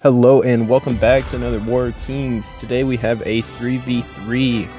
Hello and welcome back to another War of Kings. Today we have a 3v3.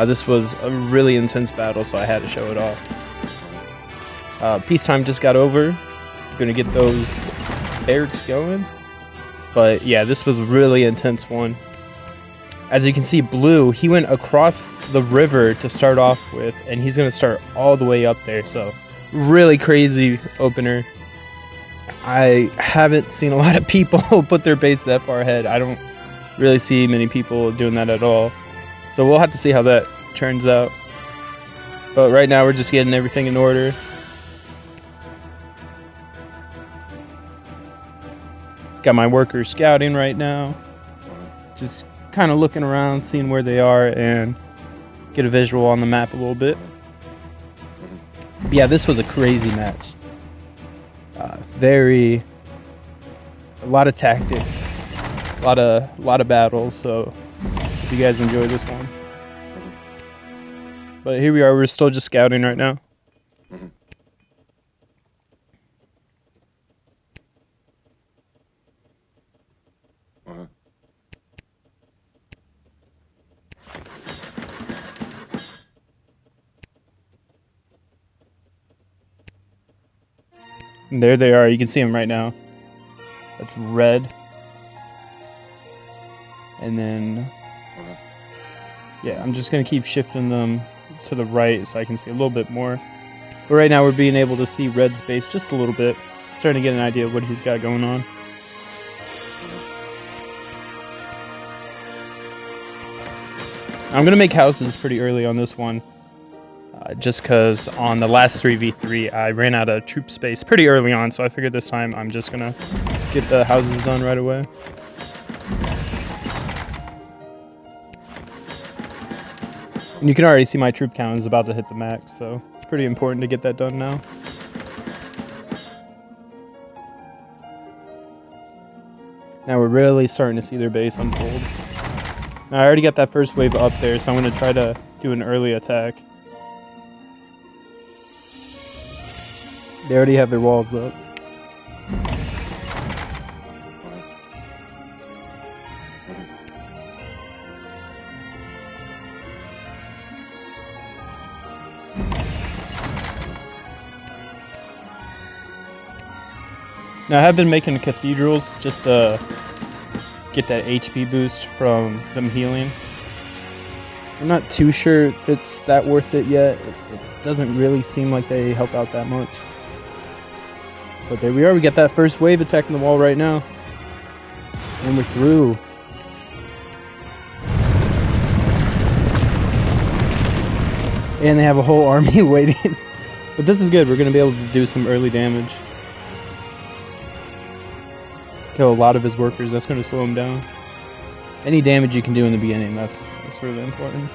This was a really intense battle, so I had to show it off. Peacetime just got over. Gonna get those barracks going. But yeah, this was a really intense one. As you can see, Blue, he went across the river to start off with, and he's gonna start all the way up there. So really crazy opener. I haven't seen a lot of people put their base that far ahead. I don't really see many people doing that at all. So we'll have to see how that turns out. But right now we're just getting everything in order. Got my workers scouting right now. Just kind of looking around, seeing where they are, and get a visual on the map a little bit. But yeah, this was a crazy match. A lot of tactics, a lot of battles. So hope you guys enjoy this one. But here we are. We're still just scouting right now. And there they are. You can see them right now. That's red. And then, yeah, I'm just going to keep shifting them to the right so I can see a little bit more. But right now we're being able to see Red's base just a little bit. Starting to get an idea of what he's got going on. I'm going to make houses pretty early on this one. Just because on the last 3v3 I ran out of troop space pretty early on. So I figured this time I'm just going to get the houses done right away. And you can already see my troop count is about to hit the max, so it's pretty important to get that done now. Now we're really starting to see their base unfold. Now I already got that first wave up there, so I'm going to try to do an early attack. They already have their walls up. Now I have been making cathedrals just to get that HP boost from them healing. I'm not too sure if it's that worth it yet. It doesn't really seem like they help out that much. But there we are, we got that first wave attacking the wall right now. And we're through. And they have a whole army waiting. But this is good, we're going to be able to do some early damage. Kill a lot of his workers, that's going to slow him down. Any damage you can do in the beginning, that's really important.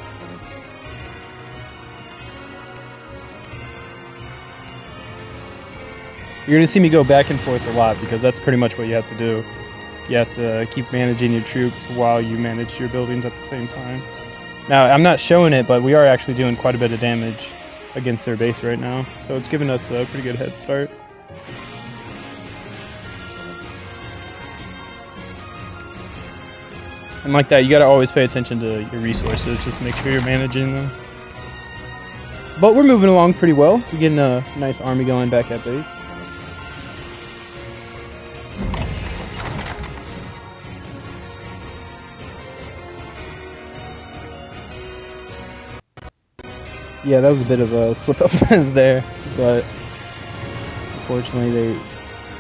You're going to see me go back and forth a lot because that's pretty much what you have to do. You have to keep managing your troops while you manage your buildings at the same time. Now, I'm not showing it, but we are actually doing quite a bit of damage against their base right now. So it's giving us a pretty good head start. And like that, you gotta always pay attention to your resources, just make sure you're managing them. But we're moving along pretty well. We're getting a nice army going back at base. Yeah, that was a bit of a slip up there, but unfortunately they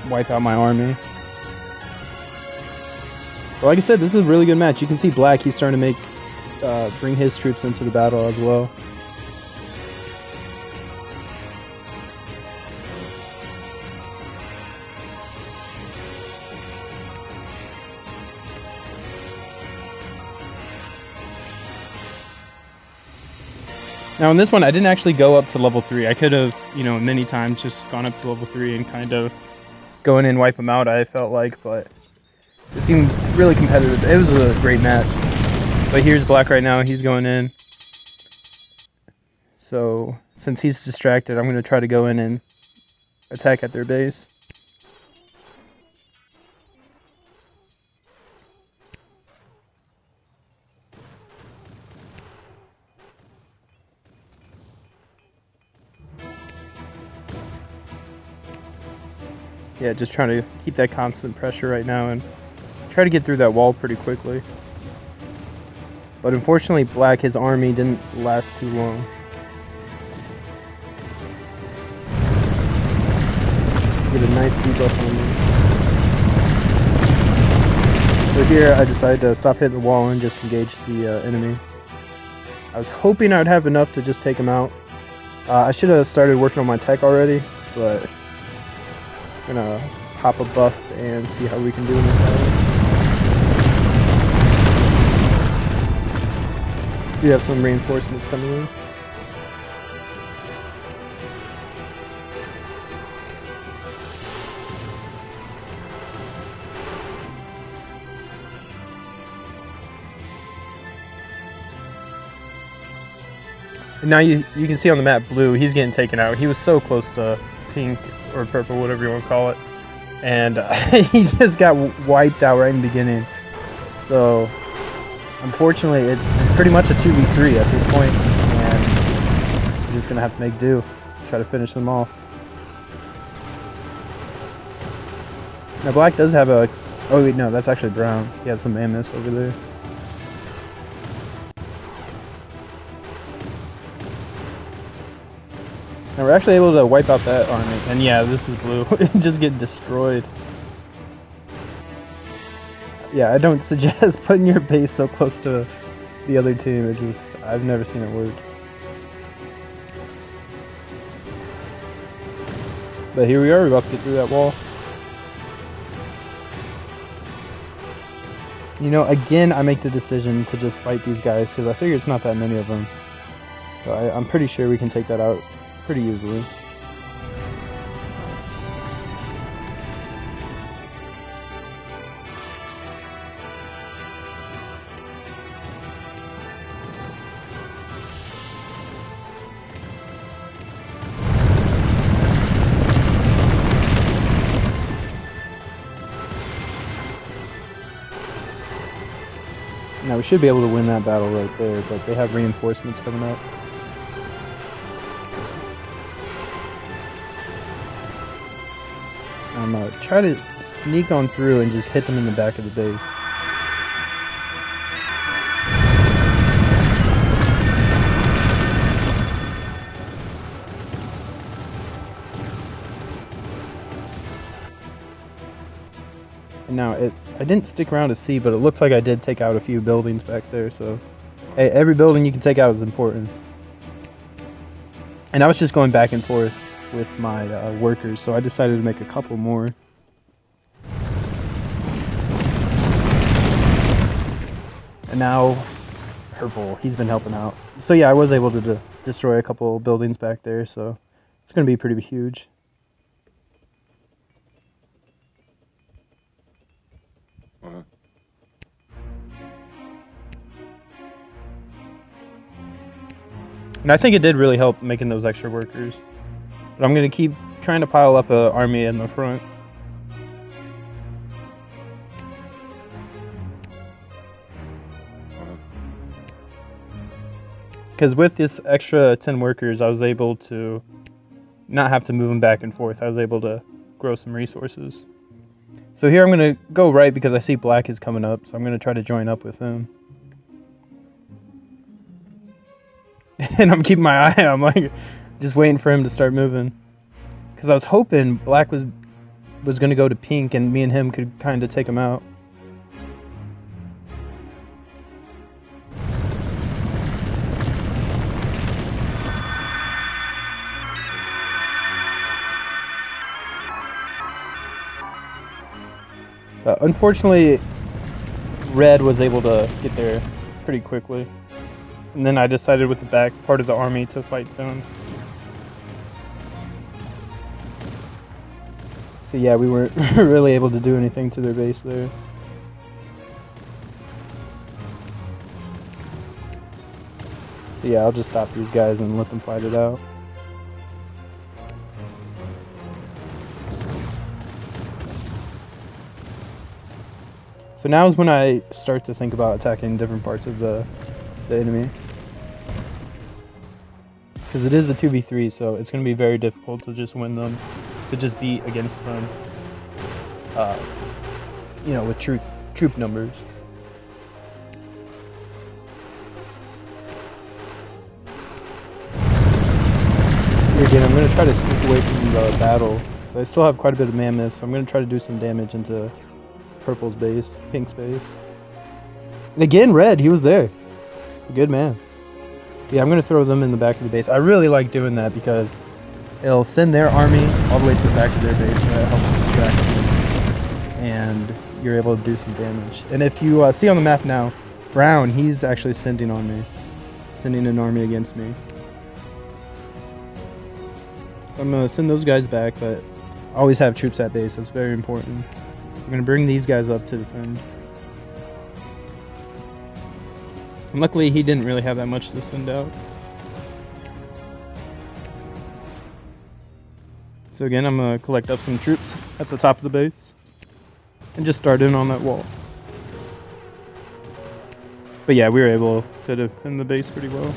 wipe out my army. But like I said, this is a really good match. You can see Black, he's starting to bring his troops into the battle as well. Now in this one, I didn't actually go up to level 3. I could have, many times just gone up to level 3 and kind of go in and wipe them out, I felt like, but it seemed really competitive. It was a great match. But here's Black right now, he's going in. So since he's distracted, I'm going to try to go in and attack at their base. Yeah, just trying to keep that constant pressure right now and try to get through that wall pretty quickly. But unfortunately, Black, his army didn't last too long. Get a nice debuff on me. So here, I decided to stop hitting the wall and just engage the enemy. I was hoping I would have enough to just take him out. I should have started working on my tech already, but I'm gonna pop a buff and see how we can do in this battle. We have some reinforcements coming in. And now you can see on the map blue, he's getting taken out. He was so close to pink or purple, whatever you want to call it. And he just got wiped out right in the beginning. So unfortunately, it's pretty much a 2v3 at this point, and we're just gonna have to make do, try to finish them off. Now Black does have a, oh wait, no, that's actually brown. He has some mammoths over there. Now we're actually able to wipe out that army, and yeah, this is blue. Just get destroyed. Yeah, I don't suggest putting your base so close to the other team. It just, I've never seen it work. But here we are, we're about to get through that wall. You know, again, I make the decision to just fight these guys because I figure it's not that many of them. So I'm pretty sure we can take that out pretty easily. Now we should be able to win that battle right there, but they have reinforcements coming up. I'm gonna try to sneak on through and just hit them in the back of the base. And now I didn't stick around to see, but it looks like I did take out a few buildings back there, so hey, every building you can take out is important. And I was just going back and forth with my workers, so I decided to make a couple more. And now purple, he's been helping out. So yeah, I was able to destroy a couple buildings back there, so it's going to be pretty huge. And I think it did really help making those extra workers. But I'm going to keep trying to pile up an army in the front. Because with this extra 10 workers, I was able to not have to move them back and forth. I was able to grow some resources. So here I'm going to go right because I see Black is coming up. So I'm going to try to join up with him. And I'm keeping my eye on, like, just waiting for him to start moving. Because I was hoping Black was going to go to pink and me and him could kind of take him out. Unfortunately, Red was able to get there pretty quickly. And then I decided with the back part of the army to fight them. So yeah, we weren't really able to do anything to their base there. So yeah, I'll just stop these guys and let them fight it out. So now is when I start to think about attacking different parts of the enemy. Because it is a 2v3, so it's going to be very difficult to just win them, to just beat against them. you know, with troop numbers. Here again, I'm going to try to sneak away from the battle. So I still have quite a bit of mammoths, so I'm going to try to do some damage into purple's base, pink's base. And again, red, he was there. A good man. Yeah, I'm going to throw them in the back of the base. I really like doing that because it'll send their army all the way to the back of their base, and that helps distract them. And you're able to do some damage. And if you see on the map now, Brown, he's actually sending an army against me. So I'm going to send those guys back, but always have troops at base. That's very important. I'm going to bring these guys up to defend. And luckily, he didn't really have that much to send out. So again, I'm going to collect up some troops at the top of the base and just start in on that wall. But yeah, we were able to defend the base pretty well.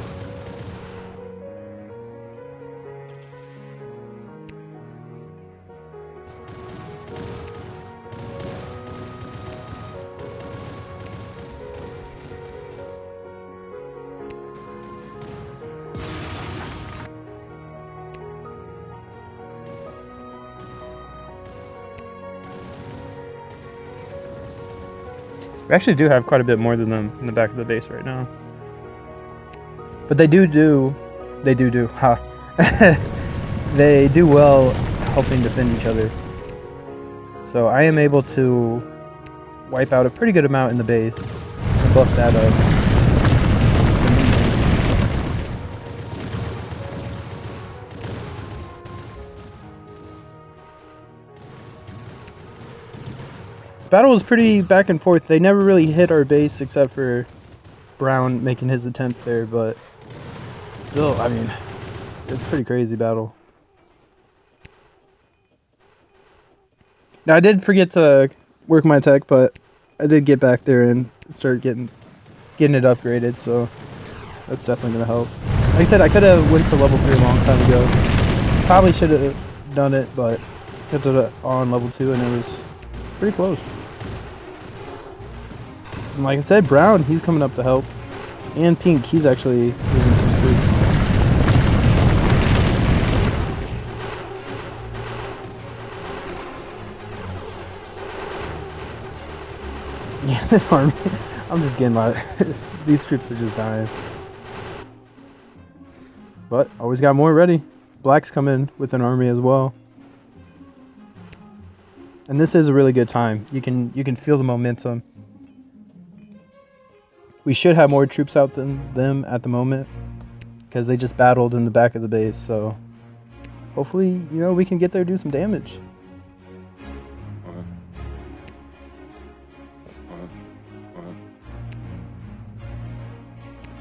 We actually do have quite a bit more than them in the back of the base right now. But they do they do well helping defend each other. So I am able to wipe out a pretty good amount in the base and buff that up. This battle was pretty back and forth. They never really hit our base except for Brown making his attempt there, but still, I mean, it's a pretty crazy battle. Now I did forget to work my tech, but I did get back there and start getting it upgraded, so that's definitely gonna help. Like I said, I could have went to level 3 a long time ago. Probably should have done it, but kept it on level 2 and it was pretty close. And like I said, Brown, he's coming up to help. And Pink, he's actually moving some troops. Yeah, this army, I'm just getting my, these troops are just dying. But, always got more ready. Black's coming with an army as well. And this is a really good time. You can feel the momentum. We should have more troops out than them at the moment because they just battled in the back of the base. So hopefully, you know, we can get there and do some damage.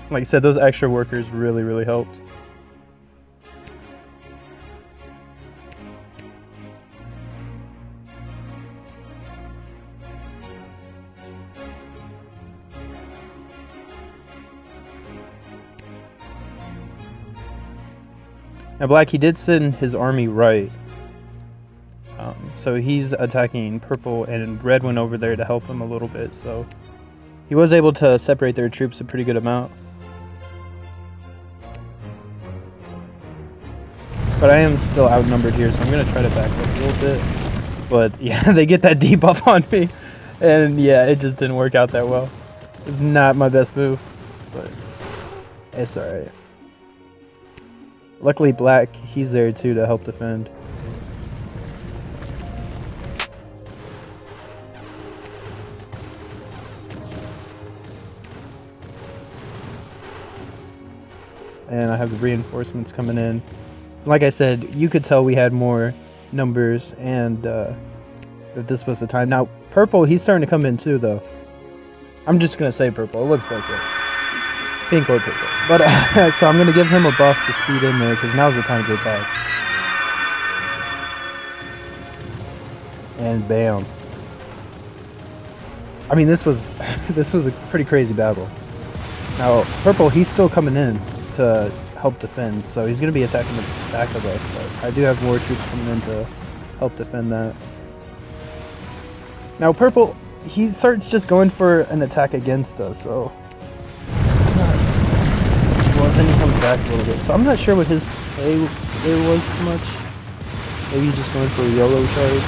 Like I said, those extra workers really helped. Now Black, he did send his army right. So he's attacking purple, and red went over there to help him a little bit. So he was able to separate their troops a pretty good amount. But I am still outnumbered here, so I'm going to try to back up a little bit. But yeah, they get that debuff on me. And yeah, it just didn't work out that well. It's not my best move, but it's alright. Luckily Black, he's there too to help defend. And I have the reinforcements coming in. Like I said, you could tell we had more numbers and that this was the time. Now, purple, he's starting to come in too, though. I'm just going to say purple. It looks both ways. Pink or purple. But, so I'm going to give him a buff to speed in there because now's the time to attack. And bam. I mean, this was a pretty crazy battle. Now, purple, he's still coming in to help defend, so he's going to be attacking the back of us, but I do have more troops coming in to help defend that. Now purple, he starts just going for an attack against us, so... Well, then he comes back a little bit. So I'm not sure what his play there was too much. Maybe he's just going for a YOLO charge.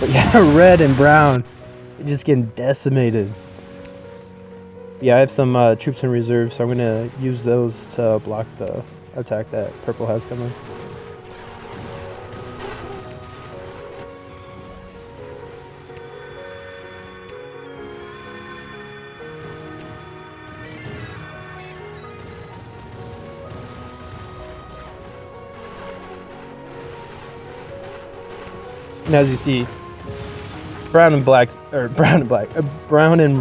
But yeah, red and brown, they're just getting decimated. Yeah, I have some troops in reserve, so I'm gonna use those to block the attack that purple has coming. And as you see, brown and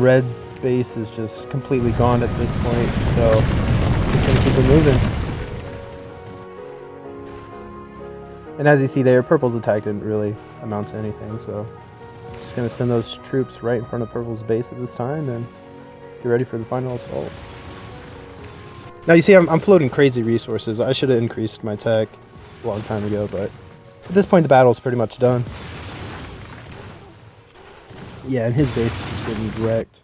red's base is just completely gone at this point, so just gonna keep it moving. And as you see there, purple's attack didn't really amount to anything, so just gonna send those troops right in front of purple's base at this time and get ready for the final assault. Now you see I'm floating crazy resources. I should have increased my attack a long time ago, but at this point the battle's pretty much done. Yeah, and his base is just getting wrecked.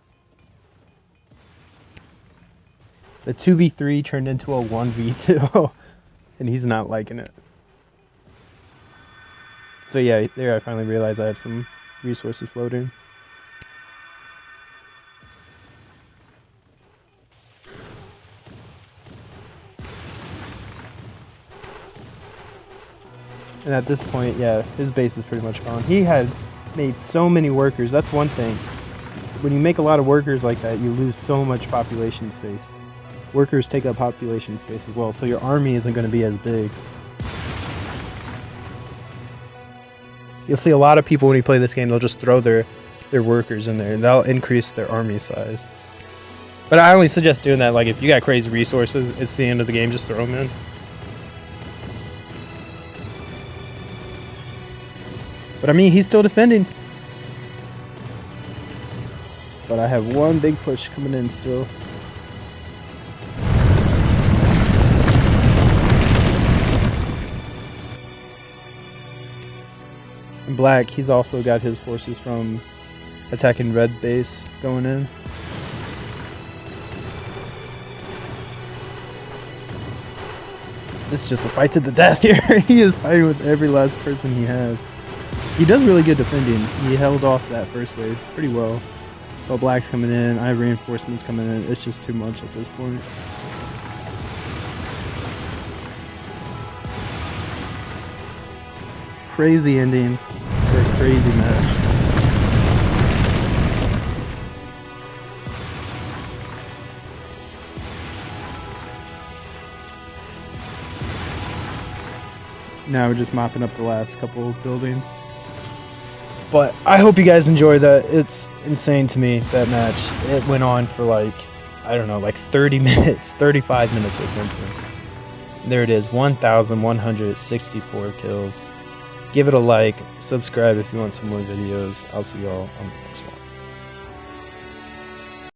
The 2v3 turned into a 1v2, and he's not liking it. So yeah, there I finally realized I have some resources floating. And at this point, yeah, his base is pretty much gone. He had made so many workers. That's one thing. When you make a lot of workers like that, you lose so much population space. Workers take up population space as well, so your army isn't going to be as big. You'll see a lot of people when you play this game, they'll just throw their workers in there, and that'll increase their army size. But I only suggest doing that, like, if you got crazy resources, it's the end of the game, just throw them in. But I mean, he's still defending. But I have one big push coming in still. And black, he's also got his forces from attacking red base going in. This is just a fight to the death here. He is fighting with every last person he has. He does really good defending. He held off that first wave pretty well. But black's coming in, I have reinforcements coming in. It's just too much at this point. Crazy ending for a crazy match. Now we're just mopping up the last couple of buildings. But I hope you guys enjoyed that. It's insane to me, that match. It went on for like, I don't know, like 30 minutes, 35 minutes or something. There it is, 1,164 kills. Give it a like, subscribe if you want some more videos. I'll see y'all on the next one.